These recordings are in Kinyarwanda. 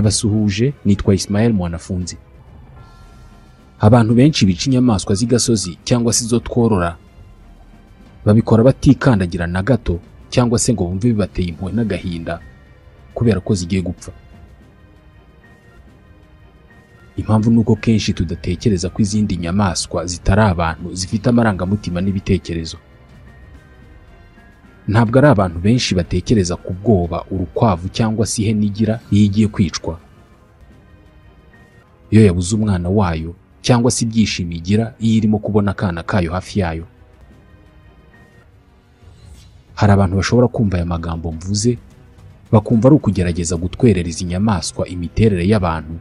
Ndabasuhuje, nitwa Ismael Mwanafunzi. Abantu benshi bica inyamaswa z'igasozi cyangwa se zo tworora babikora batikandagira na gato cyangwa se ngo bumve bibateye impuhwe n'agahinda kubera ko zigiye gupfa. Impamvu nuko kenshi tudatekereza ko izindi nyamaswa zitari abantu zifite amarangamutima n'ibitekerezo. Ntabwo ari abantu benshi batekereza ku bwoba urukwavu cyangwa se ihene igira iyo igiye kwicwa, iyo yabuze umwana wayo, cyangwa se ibyishimo igira iyo irimo kubona akana kayo hafi yayo. Hari abantu bashobora kumva aya magambo mvuze bakumva ari ukugerageza gutwerereza inyamaswa imiterere y'abantu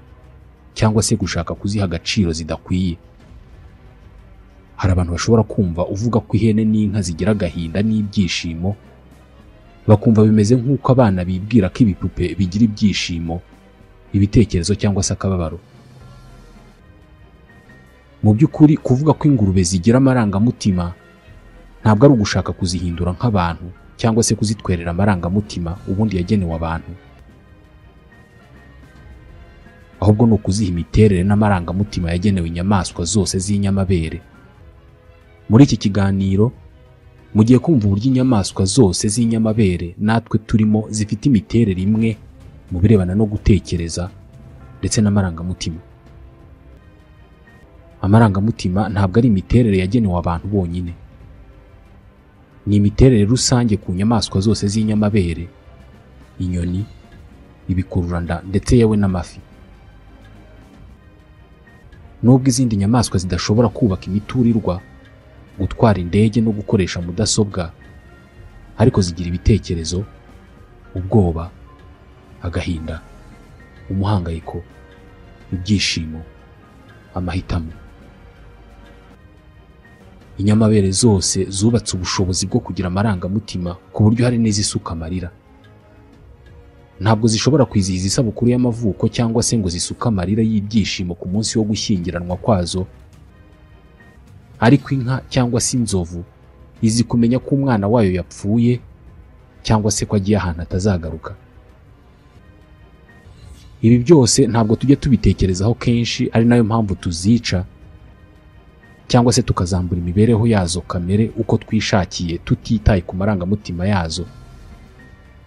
cyangwa se gushaka kuziha agaciro zidakwiye. Hari abantu bashobora kumva uvuga ko ihene n'inka zigira agahinda n'ibyishimo, bakumva bimeze nk'uko abana bibwira ko ibipupe bigira ibyishimo, ibitekerezo cyangwa se akababaro. Mu by'ukuri kuvuga ko ingurube zigira amarangamutima ntabwo ari ugushaka kuzihindura nk'abantu cyangwa se kuzitwerera amarangamutima ubundi yagenewe abantu, ahubwo ni ukuziha imiterere n'amarangamutima yagenewe inyamaswa zose z'inyamabere. Muri iki kiganiro mugiye kumva uburyo inyamaswa zose z'inyamabere natwe turimo zifite imiterere imwe mu birebana no gutekereza ndetse n'amarangamutima. Amarangamutima ntabwo ari imiterere yagenewe abantu bonyine, ni imiterere rusange ku nyamaswa zose z'inyamabere, inyoni, ibikururanda ndetse yewe n'amafi. Nubwo izindi nyamaswa zidashobora kubaka imiturirwa, gutwara indege no gukoresha mudasobwa, ariko zigira ibitekerezo, ubwoba, agahinda, umuhangayiko, ibyishimo, amahitamo. Inyamabere zose zubatse ubushobozi bwo kugira amarangamutima ku buryo hari n'izisuka amarira. Ntabwo zishobora kwizihiza isabukuru y'amavuko cyangwa se ngo zisuke amarira y'ibyishimo ku munsi wo gushyingiranwa kwazo, ariko inka cyangwa se inzovu izi kumenya ko umwana wayo yapfuye cyangwa se ko agiye ahantu atazagaruka. Ibi byose ntabwo tujya tubitekerezaho kenshi, ari nayo mpamvu tuzica cyangwa se tukazambura imibereho yazo kamere uko twishakiye tutitaye ku marangamutima yazo.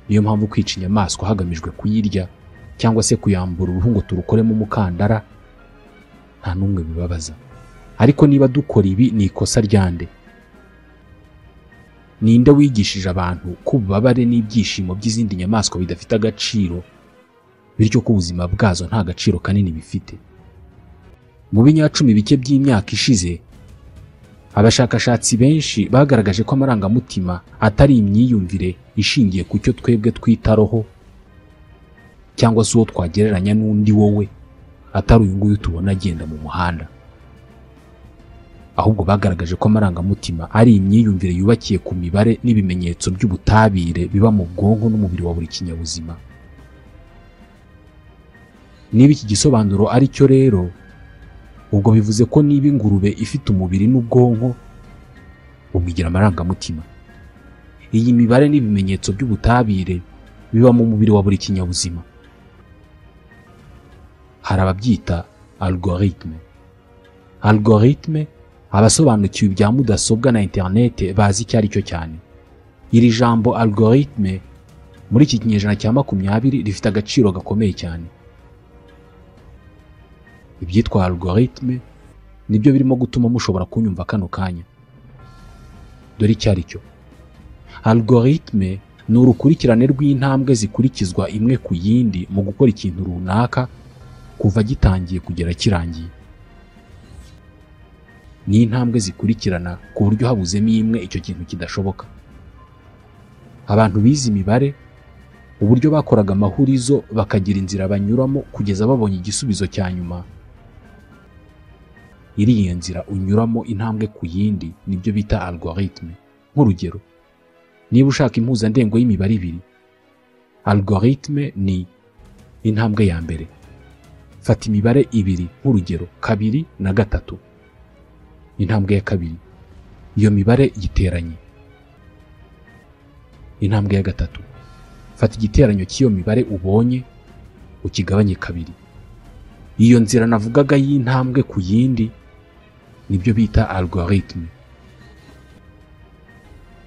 Niyo mpamvu kwica inyamaswa hagamijwe kuyirya cyangwa se kuyambura uruhu ngo turukoremo umukandara nta n'umwe bibabaza. Ariko niba dukora ibi ni ikosa ryande? Ninde wigishije abantu ko ububabare n'ibyishimo by'izindi nyamaswa bidafite agaciro, bityo ko ubuzima bwazo nta gaciro kanini bifite? Mu binyacumi bike by'imyaka ishize, abashakashatsi benshi bagaragaje ko amarangamutima atari imyiyumvire ishingiye ku cyo twebwe twita roho cyangwa se uwo twagereranya n'undi wowe, atari uyu nguyu tubona agenda mu muhanda. Ahubwo bagaragaje ko amarangamutima ari imyiyumvire yubakiye ku mibare n'ibimenyetso by'ubutabire biba mu bwonko n'umubiri wa buri kinyabuzima. Niba iki gisobanuro ari cyo rero, ubwo bivuze ko niba ingurube ifite umubiri n'ubwonko, ubwo igira amarangamutima. Iyi mibare n'ibimenyetso by'ubutabire biba mu mubiri wa buri kinyabuzima. Hari ababyita algorithme. Algorithme, abasobanukiwe ibya mudasobwa na internet bazi icyo ari cyo cyane. Iri jambo algorithme muri iki kinyejana cya 20 rifite agaciro gakomeye cyane. Ibyitwa algorithme nibyo birimo gutuma mushobora kunyumva kano kanya. Dore icyo ari cyo. Algorithme ni urukurikirane rw'intambwe zikurikizwa imwe ku yindi mu gukora ikintu runaka kuva gitangiye kugera kirangiye. Ni intambwe zikurikirana ku buryo habuzemo imwe icyo kintu kidashoboka. Abantu bize imibare, uburyo bakoraga amahurizo bakagira inzira banyuramo kugeza babonye igisubizo cya nyuma. Iriya nzira unyuramo intambwe ku yindi nibyo bita algorithme. Nk'urugero, niba ushaka impuzandengo y'imibare ibiri, algorithme ni intambwe ya mbere. Fata imibare ibiri nk'urugero 2 na 3. Intambwe ya kabiri, iyo mibare giteranye. Intambwe ya gatatu, fata igiteranyo cy'iyo mibare ubonye ukigabanye kabiri. Iyo nzira navugaga y'intambwe ku yindi nibyo bita algorithme.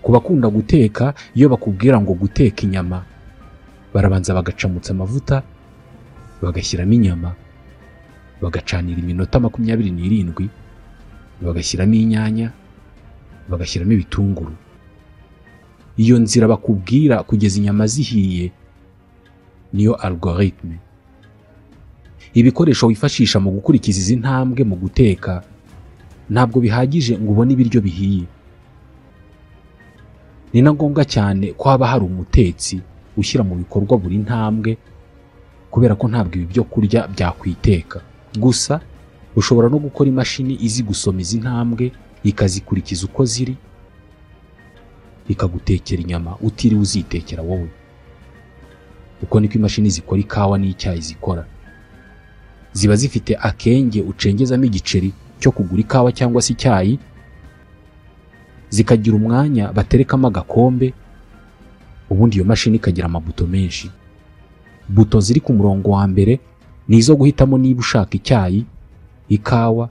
Ku bakunda guteka, iyo bakubwira ngo guteka inyama, barabanza bagacamutsa amavuta, bagashyiramo inyama, bagacanira iminota 27, bagashyiramo inyanya, bagashyiramo ibitunguru. Iyo nzira bakubwira kugeza inyama zihiye niyo algorithme. Ibikoresho wifashisha mu gukurikiza izi ntambwe mu guteka ntabwo bihagije ngo ubone ibiryo bihiye. Ni na ngombwa cyane ko haba hari umutetsi ushyira mu bikorwa buri ntambwe, kubera ko ntabwo ibi byo kurya byakwiteka. Gusa ushobora no gukora imashini izi gusoma izi ntambwe ikazikurikiza uko ziri, ikagutekera inyama utiriwe uzitekera wowe. Uko niko imashini zikora ikawa n'icyayi zikora. Ziba zifite akenge ucengezamo igiceri cyo kugura ikawa cyangwa se icyayi, zikagira umwanya baterekamo agakombe, ubundi iyo mashini ikagira amabuto menshi. Buto ziri ku murongo wa mbere ni izo guhitamo niba ushaka icyayi, ikawa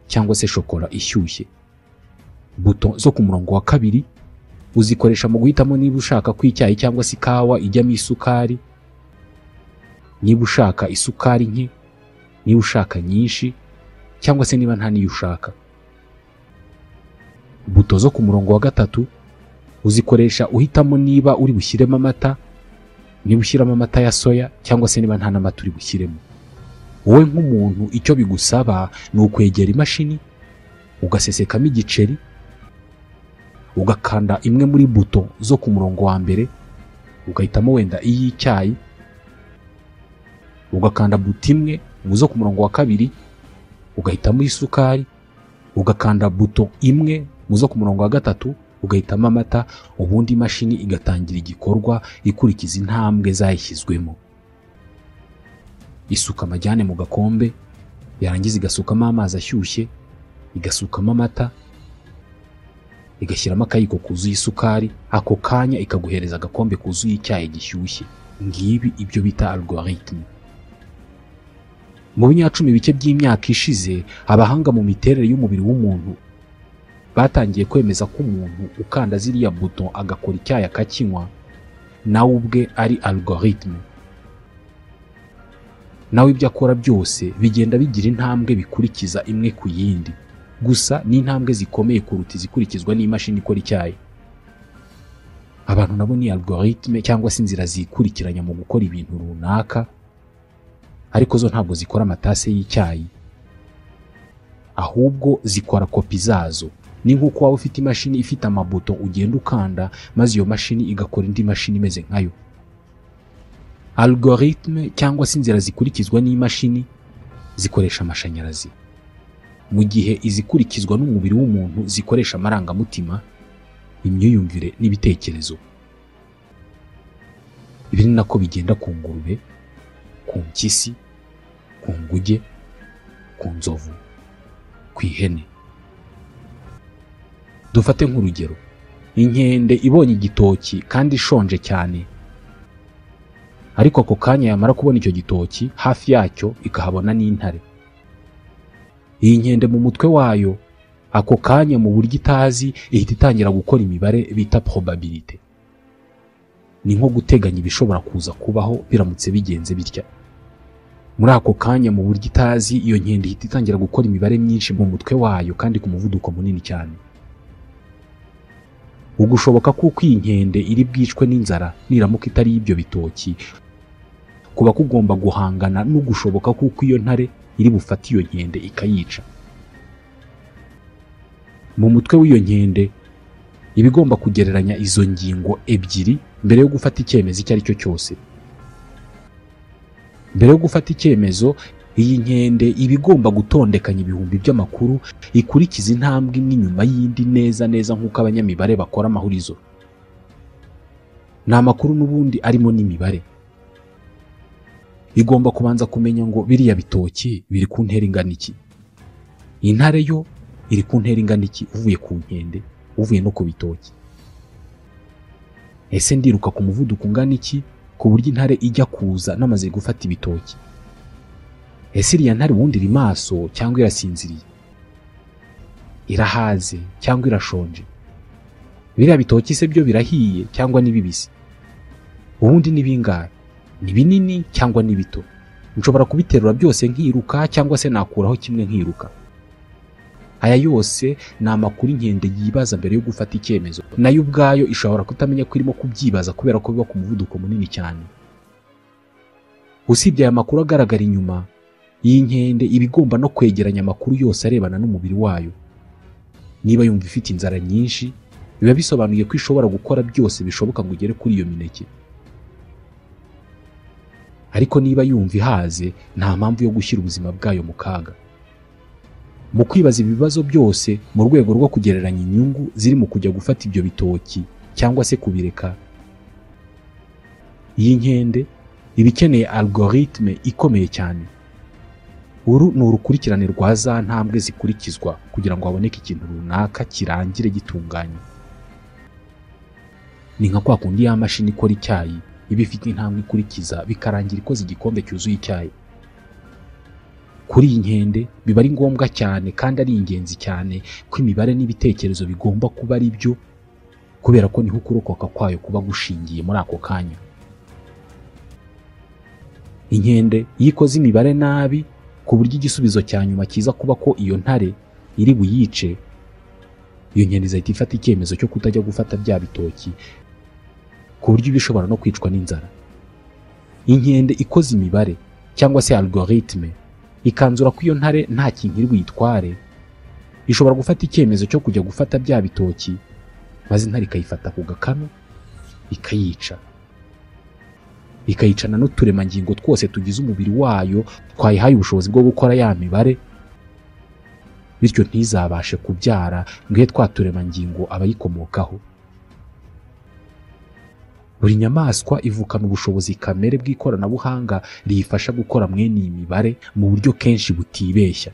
cyangwa se shokora ishyushye. Buto zo ku murongo wa kabiri uzikoresha mu guhitamo niba ushaka ko icyayi cyangwa se ikawa ijyamo isukari, niba ushaka isukari nke, niba ushaka nyinshi, cyangwa se niba nta niyo ushaka. Buto zo ku murongo wa gatatu uzikoresha uhitamo niba uri bushyiremo amata, niba ushyiramo amata ya soya, cyangwa se niba nta n'amata uri bushyiremo. Wowe nk'umuntu icyo bigusaba ni ukwegera imashini, ugasesekamo igiceri, ugakanda imwe muri buto zo ku murongo wa mbere, ugahitamo wenda iy'icyayi, ugakanda buto imwe mu zo ku murongo wa kabiri, ugahitamo isukari, ugakanda buto imwe mu zo ku murongo wa gatatu, ugahitamo amata, ubundi imashini igatangira igikorwa ikurikiza intambwe zayishyizwemo. Isuka amajyane mu gakombe, yarangiza igasukamo amazi ashyushye, igasukamo amata, igashyiramo akayiko kuzuye isukari, ako kanya ikaguhereza agakombe kuzuye icyayi gishyushye. Ngibi ibyo bita algorithme. Mu binyacumi bike by'imyaka ishize, abahanga mu miterere y'umubiri w'umuntu batangiye kwemeza ko umuntu ukanda ziriya buto agakora icyayi akakinywa, nawe ubwe ari algorithme. Nawe ibyo akora byose bigenda bigira intambwe bikurikiza imwe ku yindi, gusa ni intambwe zikomeye kuruta izikurikizwa n'imashini ikora icyayi. Abantu nabo ni algorithme cyangwa se inzira zikurikiranya mu gukora ibintu runaka, ariko zo ntabwo zikora amatase y'icyayi, ahubwo zikora kopi zazo. Ni nk'uko waba ufite imashini ifite amabuto ugenda ukanda, maze iyo mashini igakora indi mashini imeze nkayo. Algorithme cyangwa se inzira zikurikizwa n'imashini zikoresha amashanyarazi, mu gihe izikurikizwa n'umubiri w'umuntu zikoresha amarangamutima, imyiyumvire n'ibitekerezo. Ibi ni nako bigenda ku ngurube, ku mpyisi, ku nguge, ku nzovu, ku ihene. Dufate nk'urugero, inkende ibonye igitoki kandi ishonje cyane, ariko ako kanya yamara kubona icyo gitoki, hafi yacyo ikahabona n'intare. Iyi nkende mu mutwe wayo ako kanya, mu buryo itazi, ihita itangira gukora imibare bita probabilité. Ni nko guteganya ibishobora kuza kubaho biramutse bigenze bitya. Muri ako kanya, mu buryo itazi, iyo nkende ihita itangira gukora imibare myinshi mu mutwe wayo kandi ku muvuduko munini cyane. Ugushoboka kuko iyi nkende iri bwicwe n'inzara niramuka itari ibyo bitoki, kuba kugomba guhangana n'ugushoboka kuko iyo ntare iri bufate iyo nkende ikayica. Mu mutwe w'iyo nkende iba igomba kugereranya izo ngingo ebyiri mbere yo gufata icyemezo icyo ari cyo cyose. Mbere yo gufata icyemezo, iyi nkende iba igomba gutondekanya ibihumbi by'amakuru, ikurikiza intambwe imwe inyuma y'indi neza neza nk'uko abanyamibare bakora amahurizo. Ni amakuru n'ubundi arimo n'imibare. Igomba kubanza kumenya ngo biriya bitoki biri ku ntera ingana iki. Intare yo iri ku ntera ingana iki uvuye ku nkende, uvuye no ku bitoki. Ese ndiruka ku muvuduko ungana iki ku buryo intare ijya kuza namaze gufata ibitoki. Ese iriya ntare ubundi iri maso cyangwa irasinziriye? Irahaze cyangwa irashonje? Biriya bitoki se byo birahiye cyangwa ni bibisi? Ubundi ni bingahe? Ni binini cyangwa ni bito? Nshobora kubiterura byose nkiruka cyangwa se nakuraho kimwe nkiruka? Aya yose ni amakuru inkende yibaza mbere yo gufata icyemezo. Nayo ubwayo ishobora kutamenya ko irimo kubyibaza kubera ko biba ku muvuduko munini cyane. Usibye aya makuru agaragara inyuma, iyi nkende iba igomba no kwegeranya amakuru yose arebana n'umubiri wayo. Niba yumva ifite inzara nyinshi, biba bisobanuye ko ishobora gukora byose bishoboka ngo igere kuri iyo mineke. Ariko niba yumva ihaze, nta mpamvu yo gushyira ubuzima bwayo mu kaga. Mu kwibaza ibibazo byose mu rwego rwo kugereranya inyungu ziri mu kujya gufata ibyo bitoki cyangwa se kubireka, iyi nkende iba ikeneye algorithme ikomeye cyane. Uru ni urukurikirane rwa za ntambwe zikurikizwa kugira ngo haboneke ikintu runaka kirangire gitunganye. Ni nka kwa kundi ya mashini ikora icyayi iba ifite intambwe ikurikiza bikarangira ikoze igikombe cyuzuye icyayi. Kuri iyi nkende biba ari ngombwa cyane kandi ari ingenzi cyane ko imibare n'ibitekerezo bigomba kuba ari byo, kubera ko niho ukurokoka kwayo kuba gushingiye muri ako kanya. Inkende iyo ikoze imibare nabi ku buryo igisubizo cya nyuma kiza kuba ko iyo ntare iri buyice, iyo nkende izahita ifata icyemezo cyo kutajya gufata bya bitoki, ku buryo bishobora no kwicwa n'inzara. Inkende ikoze imibare cyangwa se algorithme ikanzura ko iyo ntare nta kintu iri buyitware, ishobora gufata icyemezo cyo kujya gufata bya bitoki, maze intare ikayifata ku gakanu ikayica. Ikayicana n'uturemangingo twose tugize umubiri wayo twayihaye ubushobozi bwo gukora ya mibare, bityo ntizabashe kubyara ngo ihe twa turemangingo abayikomokaho. Buri nyamaswa ivukana ubushobozi kamere bw'ikoranabuhanga riyifasha gukora mwene iyi mibare mu buryo kenshi butibeshya.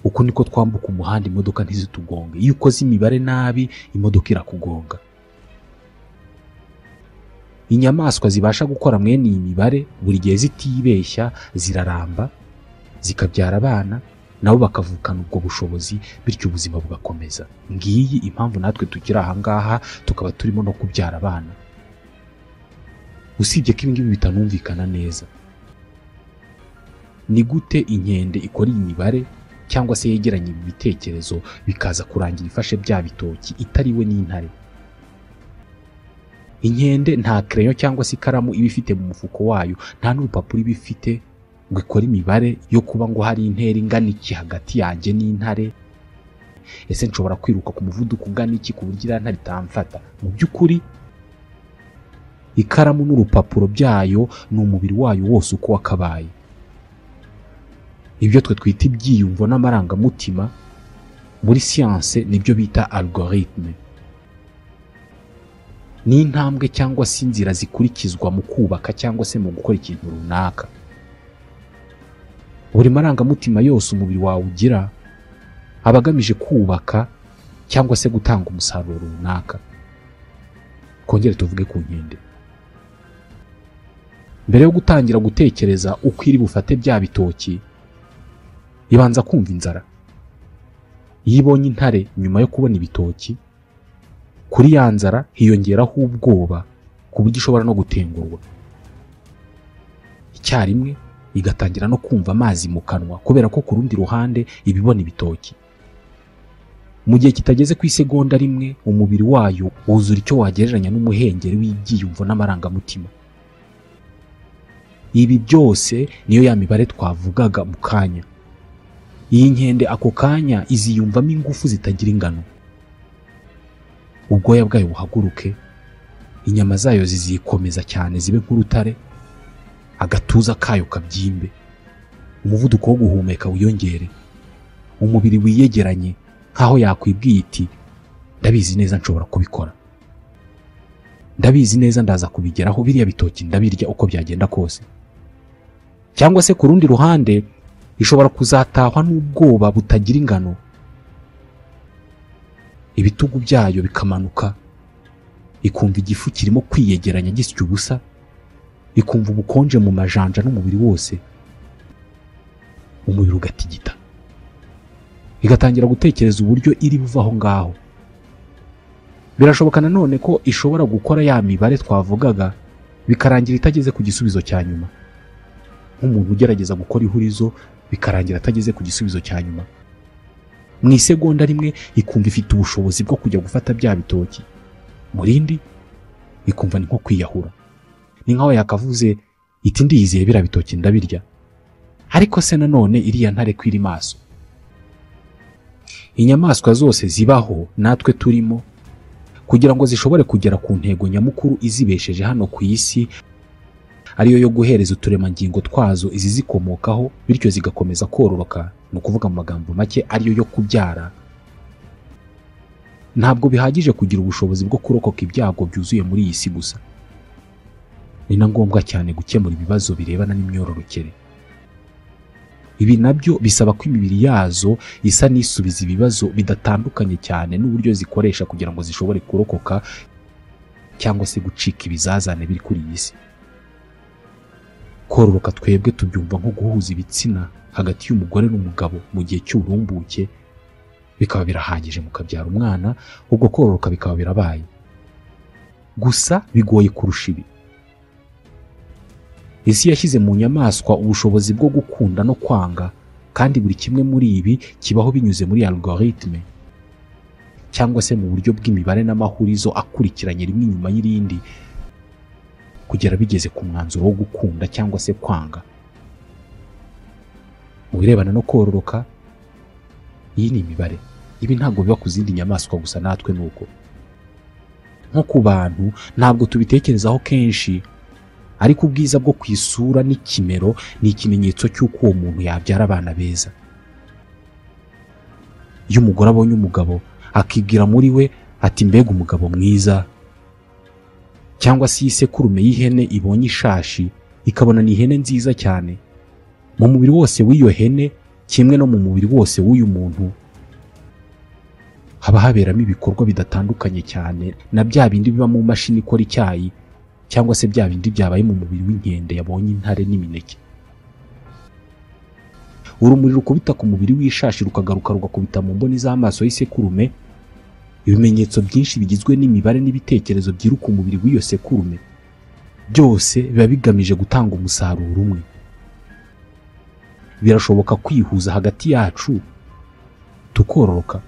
Uko niko twambuka umuhanda imodoka ntizitugonge. Iyo ukoze imibare nabi, imodoka irakugonga. Inyamaswa zibasha gukora mwene iyi mibare buri gihe zitibeshya ziraramba, zikabyara abana, nabo bakavukana ubwo bushobozi, bityo ubuzima bugakomeza. Ngiyi impamvu natwe tukiri aha ngaha tukaba turimo no kubyara abana. Usibye ko ibingibi bitanumvikana neza, ni gute inkende ikora iyi mibare cyangwa se yegeranya ibi bitekerezo bikaza kurangira ifashe bya bitoki itariwe n'intare? Inkende nta crayon cyangwa se ikaramu iba ifite mu mufuko wayo, nta n'urupapuro iba ifite ngo ikore imibare yo kuba ngo hari intera ingana iki hagati yanjye n'intare. Ese nshobora kwiruka ku muvuduko ungana iki ku buryo iriya ntare itamfata? Mu by'ukuri ikaramu n'urupapuro byayo ni umubiri wayo wose uko wakabaye. Ibyo twe twita ibyiyumvo n'amarangamutima muri siyanse nibyo bita algorithme. Ni intambwe cyangwa se inzira zikurikizwa mu kubaka cyangwa se mu gukora ikintu runaka. Buri marangamutima yose umubiri wawe ugira aba agamije kubaka cyangwa se gutanga umusaruro runaka. Kongere tuvuge ku nkende. Mbere yo gutangira gutekereza uko iri bufate bya bitoki, ibanza kumva inzara. Iyo ibonye intare nyuma yo kubona ibitoki, kuri ya nzara hiyongeraho ubwoba ku buryo ishobora no gutengurwa. Icyarimwe igatangira no kumva amazi mu kanwa kubera ko ku rundi ruhande ibibona ibitoki. Mu gihe kitageze ku isegonda rimwe, umubiri wayo wuzura icyo wagereranya n'umuhengeri w'ibyiyumvo n'amarangamutima. Ibi byose niyo ya mibare twavugaga mu kanya. Iyi nkende ako kanya iziyumvamo ingufu zitagira ingano. Ubwoya bwayo buhaguruke, inyama zayo zizikomeza cyane zibe nk'urutare, agatuza kayo kabyimbe, umuvuduko wo guhumeka wiyongere, umubiri wiyegeranye nkaho yakwibwiye iti ndabizi neza nshobora kubikora, ndabizi neza ndaza kubigeraho, biriya bitoki ndabirya uko byagenda kose. Cyangwa se ku rundi ruhande ishobora kuzatahwa n'ubwoba butagira ingano, ibitugu byayo bikamanuka, ikumva igifu kirimo kwiyegeranya gisya ubusa, ikumva ubukonje mu majanja n'umubiri wose, umubiri ugatigita, igatangira gutekereza uburyo iri buva aho ngaho. Birashoboka nanone ko ishobora gukora ya mibare twavugaga bikarangira itageze ku gisubizo cya nyuma, nk'umuntu ugerageza gukora ihurizo bikarangira atageze ku gisubizo cya nyuma. Mu isegonda rimwe ikumva ifite ubushobozi bwo kujya gufata bya bitoki, mu rindi ikumva ni nko kwiyahura, ni nkaho yakavuze iti ndiyizeye biriya bitoki ndabirya, ariko se nanone iriya ntare ko iri maso. Inyamaswa zose zibaho natwe turimo, kugira ngo zishobore kugera ku ntego nyamukuru izibesheje hano ku isi, ariyo yo guhereza uturemangingo twazo izi zikomokaho, bityo zigakomeza kororoka, ni ukuvuga mu magambo make ariyo yo kubyara. Ntabwo bihagije kugira ubushobozi bwo kurokoka ibyago byuzuye muri iyi si gusa, ni na ngombwa cyane gukemura ibibazo birebana n'imyororokere. Ibi nabyo bisaba ko imibiri yazo isa n'isubiza ibibazo bidatandukanye cyane n'uburyo zikoresha kugira ngo zishobore kurokoka cyangwa se gucika ibizazane biri kuri iyi si. Kororoka twebwe tubyumva nko guhuza ibitsina hagati y'umugore n'umugabo mu gihe cy'uburumbuke, bikaba birahagije mukabyara umwana, ubwo kororoka bikaba birabaye. Gusa bigoye kurusha ibi. Isi yashyize mu nyamaswa ubushobozi bwo gukunda no kwanga, kandi buri kimwe muri ibi kibaho binyuze muri algorithme, cyangwa se mu buryo bw'imibare n'amahurizo akurikiranye rimwe inyuma y'irindi, kugera bigeze ku mwanzuro wo gukunda cyangwa se kwanga. Mu birebana no kororoka, iyi ni imibare. Ibi ntabwo biba ku zindi nyamaswa gusa, natwe nuko. Nko ku bantu ntabwo tubitekerezaho kenshi, ariko ubwiza bwo kwisura n'ikimero ni ikimenyetso cy'uko uwo muntu yabyara abana beza. Iyo umugore abonye umugabo akibwira muri we ati mbega umugabo mwiza, cyangwa se isekurume y'ihene ibonye ishashi ikabona ni ihene nziza cyane, mu mubiri wose w'iyo hene kimwe no mu mubiri wose w'uyu muntu haba haberamo ibikorwa bidatandukanye cyane na bya bindi biba mu mashini ikora icyayi, cyangwa se bya bindi byabaye mu mubiri w'inkende yabonye intare n'imineke. Urumuri rukubita ku mubiri w'ishashi rukagaruka rugakubita mu mboni z'amaso y'isekurume, ibimenyetso byinshi bigizwe n'imibare n'ibitekerezo byiruka umubiri w'iyo sekurume, byose biba bigamije gutanga umusaruro umwe. Birashoboka kwihuza hagati yacu tukororoka.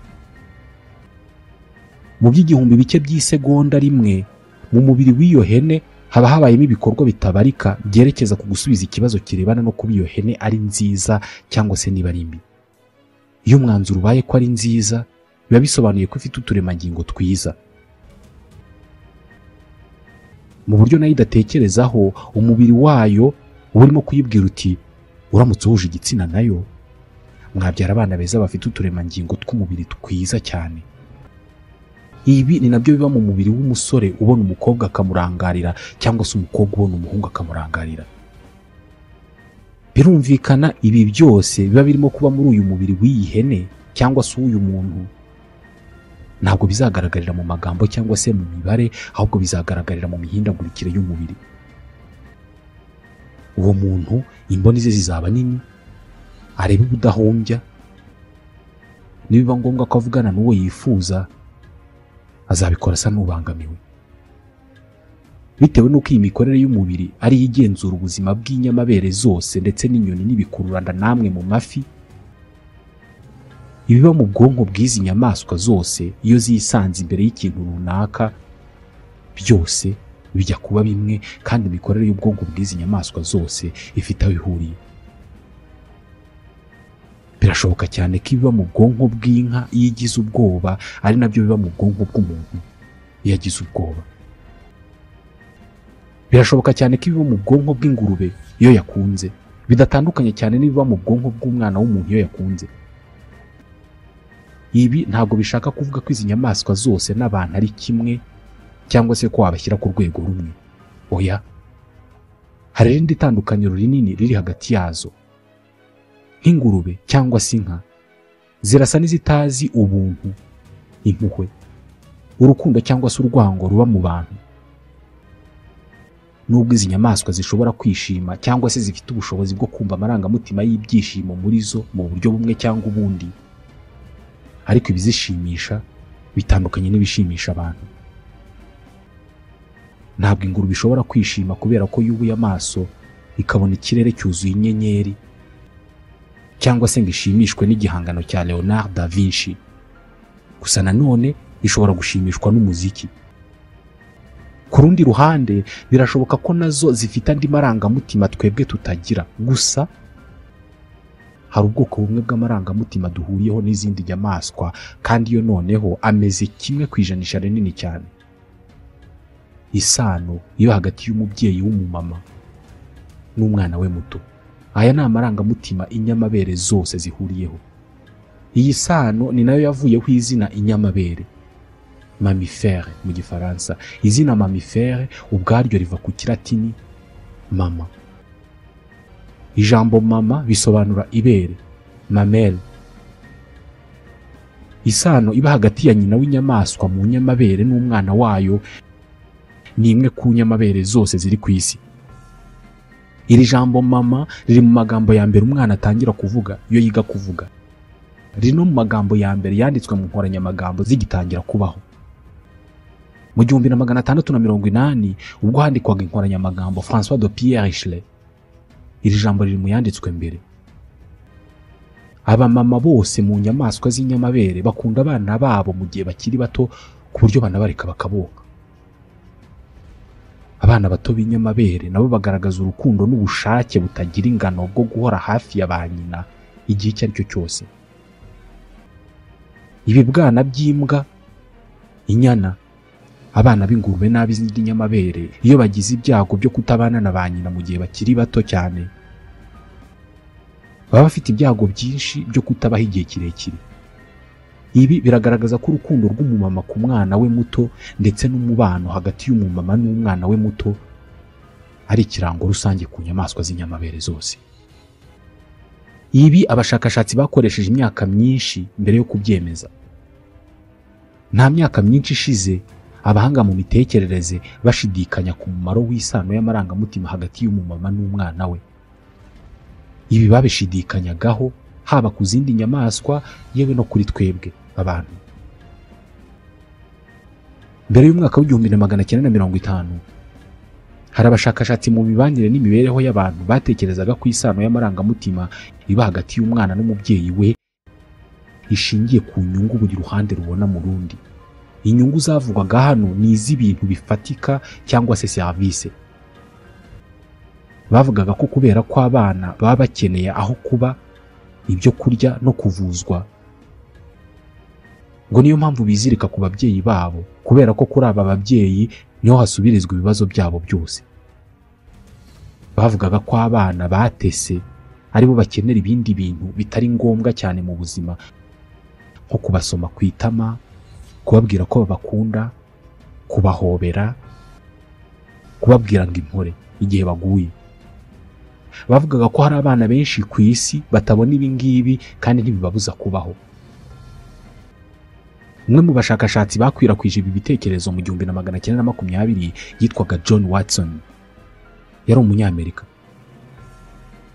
Mu by'igihumbi bike by'isegonda rimwe mu mubiri w'iyo hene haba habayemo ibikorwa bitabarika byerekeza ku gusubiza ikibazo kirebana no kuba iyo hene ari nziza cyangwa se niba ari mbi. Iyo umwanzuro ubaye ko ari nziza, biba bisobanuye ko ifite uturemangingo twiza. Mu buryo nayo idatekerezaho, umubiri wayo uba urimo kuyibwira uti uramutse uhuje igitsina nayo mwabyara abana beza bafite uturemangingo tw'umubiri twiza cyane. Ibi ni nabyo biba mu mubiri w'umusore ubona umukobwa akamurangarira, cyangwa se umukobwa ubona umuhungu akamurangarira. Birumvikana ibi byose biba birimo kuba muri uyu mubiri w'iyi hene cyangwa se uyu muntu, ntabwo bizagaragarira mu magambo cyangwa se mu mibare, ahubwo bizagaragarira mu mihindagurikire y'umubiri. Uwo muntu imboni ze zizaba nini, areba ubudahumbya, nibiba ngombwa ko avugana n'uwo yifuza azabikora asa n'ubangamiwe. Bitewe n'uko iyi mikorere y'umubiri ari igenzura ubuzima bw'inyamabere zose ndetse n'inyoni n'ibikururanda namwe mu mafi, ibiba mu bwonko bw'izi nyamaswa zose iyo zisanze imbere y'ikintu runaka, byose bijya kuba bimwe, kandi imikorere y'ubwonko bw'izi nyamaswa zose ifite aho ihuriye. Birashoboka cyane ko ibiba mu bwonko bw'inka iyo igize ubwoba ari nabyo biba mu bwonko bw'umuntu iyo agize ubwoba. Birashoboka cyane ko ibiba mu bwonko bw'ingurube iyo yakunze bidatandukanye cyane n'ibiba mu bwonko bw'umwana w'umuntu iyo yakunze. Ibi ntabwo bishaka kuvuga ko izi nyamaswa zose n'abantu ari kimwe, cyangwa se ko wabashyira ku rwego rumwe. Oya, hari irindi tandukaniro rinini riri hagati yazo. Nk'ingurube cyangwa se inka zirasa n'izitazi ubuntu, impuhwe, urukundo cyangwa se urwango ruba mu bantu. Nubwo izi nyamaswa zishobora kwishima cyangwa se zifite ubushobozi bwo kumva amarangamutima y'ibyishimo muri zo mu buryo bumwe cyangwa ubundi, ariko ibizishimisha bitandukanye n'ibishimisha abantu. Ntabwo ingurube ishobora kwishima kubera ko yubuye amaso ikabona ikirere cyuzuye inyenyeri, cyangwa se ngo ishimishwe n'igihangano cya Leonardo da Vinci. Gusa nanone ishobora gushimishwa n'umuziki. Ku rundi ruhande birashoboka ko nazo zifite andi marangamutima twebwe tutagira. Gusa hari ubwoko bumwe bw'amarangamutima duhuriyeho n'izindi nyamaswa, kandi yo noneho ameze kimwe ku ijanisha rinini cyane. Isano iba hagati y'umubyeyi w'umumama n'umwana we muto. Aya ni amarangamutima inyamabere zose zihuriyeho. Iyi sano ni nayo yavuyeho izina inyamabere, mammifère mu gifaransa. Izina mammifère ubwaryo riva ku kilatini mama. Ijambo mama bisobanura ibere, mamelle. Isano iba hagati ya nyina w'inyamaswa mu nyamabere n'umwana wayo ni imwe ku nyamabere zose ziri ku isi. Iri jambo mama riri mu magambo ya mbere umwana atangira kuvuga iyo yiga kuvuga. Riri no mu magambo ya mbere yanditswe mu nkoranyamagambo zigitangira kubaho. Mu 1680 ubwo handikwaga inkoranyamagambo François de Pierre Richelet, iri jambo riri mu yanditswe mbere. Abamama bose mu nyamaswa z'inyamabere bakunda abana babo mu gihe bakiri bato ku buryo banabareka bakabonka. Abana bato b'inyamabere nabo bagaragaza urukundo n'ubushake butagira ingano bwo guhora hafi ya ba nyina igihe icyo ari cyo cyose. Ibibwana by'imbwa, inyana, abana b'ingurube n'ab'izindi nyamabere iyo bagize ibyago byo kutabana na ba nyina mu gihe bakiri bato cyane, baba bafite ibyago byinshi byo kutabaho igihe kirekire. Ibi biragaragaza ko urukundo rw'umumama ku mwana we muto ndetse n'umubano hagati y'umumama n'umwana we muto ari ikirango rusange ku nyamaswa z'inyamabere zose. Ibi abashakashatsi bakoresheje imyaka myinshi mbere yo kubyemeza. Nta myaka myinshi ishize abahanga mu mitekerereze bashidikanya ku mumaro w'isano y'amarangamutima hagati y'umumama n'umwana we. Ibi babishidikanyagaho haba ku zindi nyamaswa yewe no kuri twebwe abantu. Mbere y'umwaka w'1950 hari abashakashatsi mu mibanire n'imibereho y'abantu batekerezaga ko isano y'amarangamutima iba hagati y'umwana n'umubyeyi we ishingiye ku nyungu buri ruhande rubona mu rundi. Inyungu zavugwaga hano ni iz'ibintu bifatika cyangwa se service. Bavugaga ko kubera ko abana baba bakeneye aho kuba, ibyo kurya no kuvuzwa, ngo niyo mpamvu bizirika ku babyeyi babo, kubera ko kuri aba babyeyi niho hasubirizwa ibibazo byabo byose. Bavugaga ko abana batese aribo bakenera ibindi bintu bitari ngombwa cyane mu buzima, nko kubasoma ku itama, kubabwira ko babakunda, kubahobera, kubabwira ngo impore igihe baguye. Bavugaga ko hari abana benshi ku isi batabona ibi ngibi kandi ntibibabuza kubaho. Umwe mu bashakashatsi bakwirakwije ibi bitekerezo mu 1920 yitwaga John Watson. Yari umunyamerika.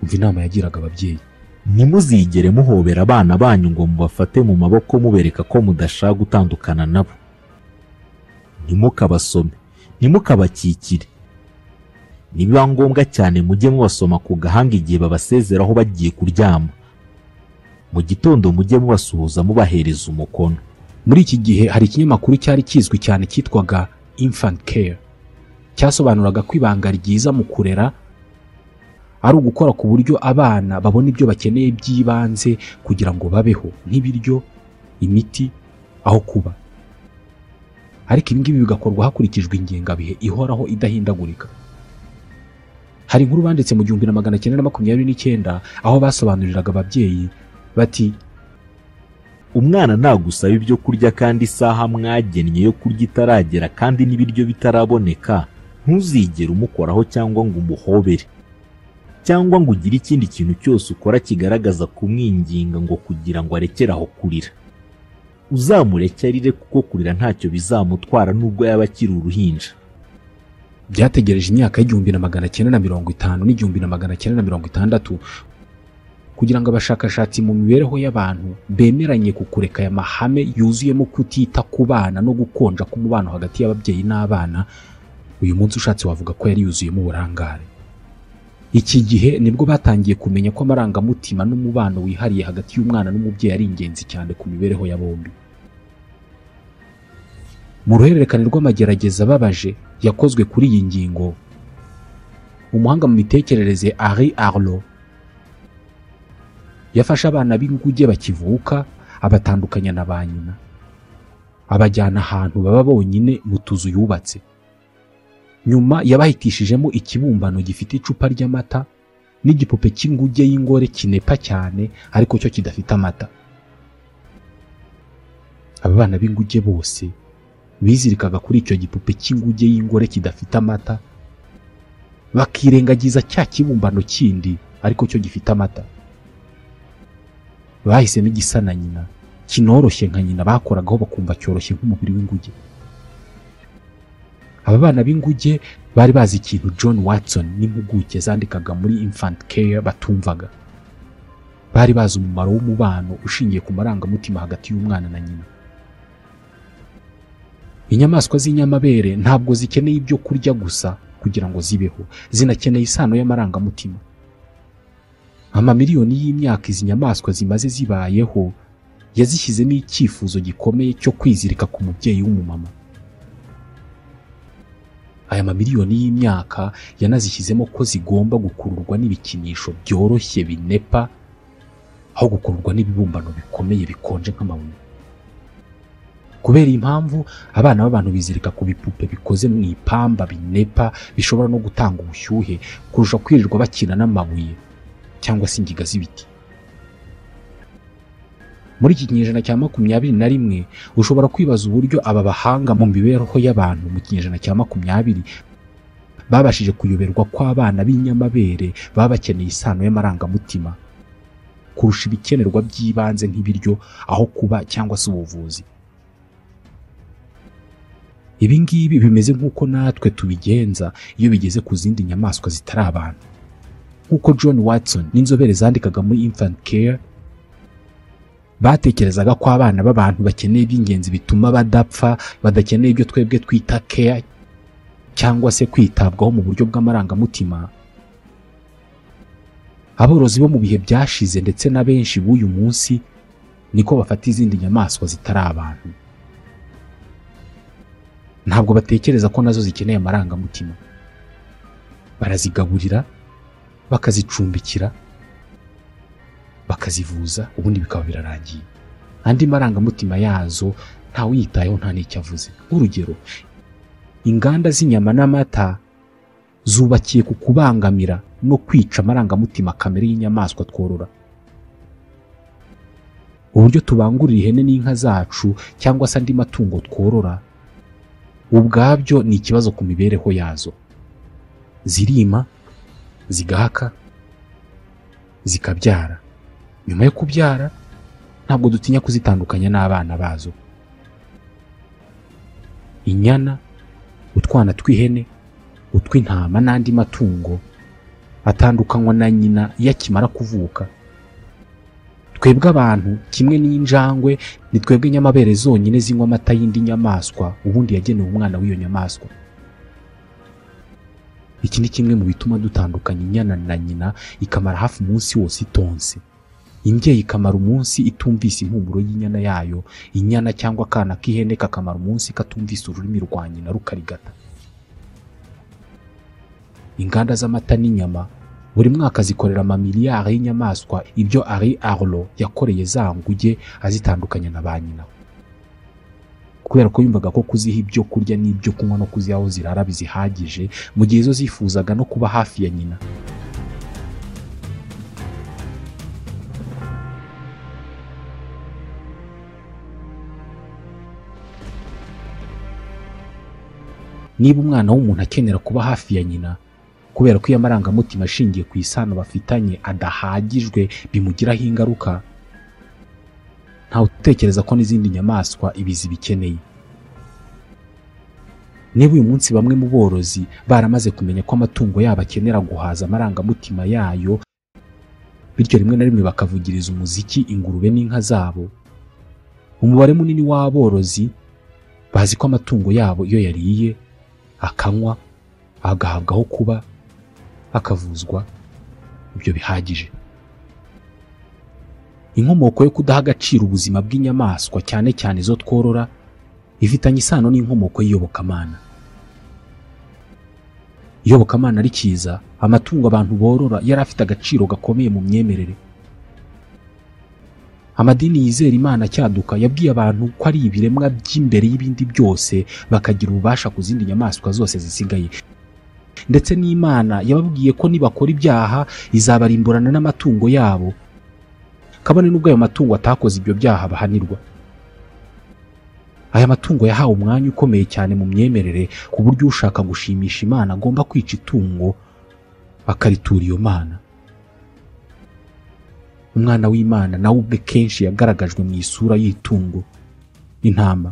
Umva inama yagiraga ababyeyi: nimuzigere muhobera abana banyu ngo mubafate mu maboko mubereka ko mudashaka gutandukana nabo. Ntimukabasome, ntimukabakikire. Nibiba ngombwa cyane mujye mubasoma ku gahanga igihe babasezeraho bagiye kuryama. Mu gitondo mujye mubasuhuza mubahereza umukono. Muri iki gihe hari ikinyamakuru cyari kizwi cyane cyitwaga Infant Care. Cyasobanuraga ko ibanga ryiza mu kurera ari ugukora ku buryo abana babona ibyo bakeneye by'ibanze kugira ngo babeho, nk'ibiryo, imiti, aho kuba. Ariko ibi ngibi bigakorwa hakurikijwe ingengabihe ihoraho idahindagurika. Hari inkuru banditse mu 1929 aho basobanuriraga ababyeyi bati: umwana nagusaba ibyo kurya kandi isaha mwagennye yo kurya itaragera kandi n'ibiryo bitaraboneka, ntuzigere umukoraho cyangwa ngo umuhobere, cyangwa ngo ugire ikindi kintu cyose ukora kigaragaza kumwinginga ngo kugira ngo arekere aho kurira. uzamurekerire kuko kurira ntacyo bizamutwara nubwo yaba akiri uruhinja. Byategereje imyaka y'1950 n'1960 kugira ngo abashakashatsi mu mibereho y'abantu bemeranye kukureka aya mahame yuzuyemo kutita ku bana no gukonja k'umubano hagati y'ababyeyi n'abana. Uyu munsi ushatse wavuga ko yari yuzuyemo uburangare. Iki gihe nibwo batangiye kumenya ko amarangamutima n'umubano wihariye hagati y'umwana n'umubyeyi ari ingenzi cyane ku mibereho ya bombi. Mu ruhererekane rw'amagerageza ababaje yakozwe kuri iyi ngingo, umuhanga mu mitekerereze Henri Arlo yafashe abana b'inguge bakivuka abatandukanya na ba nyina, abajyana ahantu baba bonyine mu tuzu yubatse. Nyuma yabahitishijemo ikibumbano gifite icupa ry'amata n'igipupe cy'inguge y'ingore kinepa cyane ariko cyo kidafite amata. Aba bana b'inguge bose bizirikaga kuri icyo gipupe cy'inguge y'ingore kidafite amata, bakirengagiza cya kibumbano kindi ariko cyo gifite amata. Bahisemo igisa na nyina, kinoroshye nka nyina bakoragaho bakumva cyoroshye nk'umubiri w'inguge. Aba bana b'inguge bari bazi ikintu John Watson n'impuguke zandikaga muri Infant Care batumvaga. Bari bazi umumaro w'umubano ushingiye ku marangamutima hagati y'umwana na nyina. Inyamaswa z'inyamabere ntabwo zikeneye ibyo kurya gusa kugira ngo zibeho, zinakeneye isano y'amarangamutima. Amamiliyoni y'imyaka izi nyamaswa zimaze zibayeho yazishyizemo icyifuzo gikomeye cyo kwizirika ku mubyeyi w'umumama. Aya mamiliyoni y'imyaka yanazishyizemo ko zigomba gukururwa n'ibikinisho byoroshye binepa aho gukururwa n'ibibumbano bikomeye bikonje nk'amabuye. Kubera impamvu abana b'abantu bizirika ku bipupe bikoze mu ipamba binepa bishobora no gutanga ubushyuhe kurusha kwirirwa bakina n'amabuye cyangwa se ingiga z'ibiti. Muri iki kinyejana cya 21 ushobora kwibaza uburyo aba bahanga mu mibereho y'abantu mu kinyejana cya 20 babashije kuyoberwa ko abana b'inyamabere baba bakeneye isano y'amarangamutima kurusha ibikenerwa by'ibanze nk'ibiryo aho kuba cyangwa se ubuvuzi. Ibi ngibi bimeze nk'uko natwe tubigenza iyo bigeze ku zindi nyamaswa zitari abantu. Nk'uko John Watson n'inzobere zandikaga muri Infant Care batekerezaga ko abana b'abantu bakeneye iby'ingenzi bituma badapfa, badakeneye ibyo twebwe twita care cyangwa se kwitabwaho mu buryo bw'amarangamutima. Aborozi bo mu bihe byashize ndetse na benshi b'uyu munsi niko bafata izindi nyamaswa zitari abantu. Ntabwo batekereza ko nazo zikeneye amarangamutima. Barazigaburira, bakazicumbikira, bakazivuza, ubundi bikaba birarangiye. Andi marangamutima yazo nta witayeho, nta n'icyo avuze. Urugero, inganda z'inyama n'amata zubakiye ku kubangamira no kwica amarangamutima kamere y'inyamaswa tworora. Uburyo tubangurira ihene n'inka zacu cyangwa se andi matungo tworora ubwabyo ni ikibazo ku mibereho yazo. Zirima, zigahaka, zikabyara. Nyuma yo kubyara ntabwo dutinya kuzitandukanya n'abana bazo. Inyana, utwana tw'ihene, utw'intama n'andi matungo atandukanywa na nyina yakimara kuvuka. Twebwe abantu kimwe n'injangwe ni twebwe nyamabere zonyine zinywa amata y'indi nyamaswa ubundi yagenewe umwana w'iyo nyamaswa. Iki ni kimwe mu bituma dutandukanya inyana na nyina ikamara hafi umunsi wose itonse. Imbyeyi ikamara umunsi itumvise impumuro y'inyana yayo, inyana cyangwa akana k'ihene kakamara umunsi katumvise ururimi rwa nyina rukarigata. Inganda z'amata n'inyama buri mwaka zikorera amamiliyari y'inyamaswa ibyo Henri Arlo yakoreye za nguge azitandukanya na ba nyina. Kubera ko yumvaga ko kuziha ibyo kurya n'ibyo kunywa no kuziha aho zirara bizihagije mu gihe zo zifuzaga no kuba hafi ya nyina. Niba umwana w'umuntu akenera kuba hafi ya nyina kubera ko iyo amarangamutima ashingiye ku isano bafitanye adahagijwe bimugiraho ingaruka, ntawe utekereza ko n'izindi nyamaswa ibi zibikeneye. Niba uyu munsi bamwe mu borozi baramaze kumenya ko amatungo yabo akenera guhaza amarangamutima yayo, bityo rimwe na rimwe bakavugiriza umuziki ingurube n'inka zabo, umubare munini w'aborozi bazi ko amatungo yabo iyo yariye, akanywa, agahabwa aho kuba, akavuzwa, ibyo bihagije. Inkomoko yo kudaha agaciro ubuzima bw'inyamaswa cyane cyane izo tworora ifitanye isano n'inkomoko y'iyobokamana. Iyobokamana rikiza, amatungo abantu borora yari afite agaciro gakomeye mu myemerere. Amadini yizera Imana cyaduka yabwiye abantu ko ari ibiremwa by'imbere y'ibindi byose, bakagira ububasha ku zindi nyamaswa zose zisigaye. Ndetse n'Imana yababwiye ko nibakora ibyaha izabarimburana n'amatungo yabo, kabone n'ubwo ayo matungo atakoze ibyo byaha bahanirwa. Aya matungo yahawe umwanya ukomeye cyane mu myemerere, ku buryo ushaka gushimisha Imana agomba kwica itungo akaritura iyo Mana. Umwana w'Imana nawe ubwe kenshi yagaragajwe mu isura y'itungo, intama.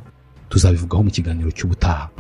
Tuzabivugaho mu kiganiro cy'ubutaha.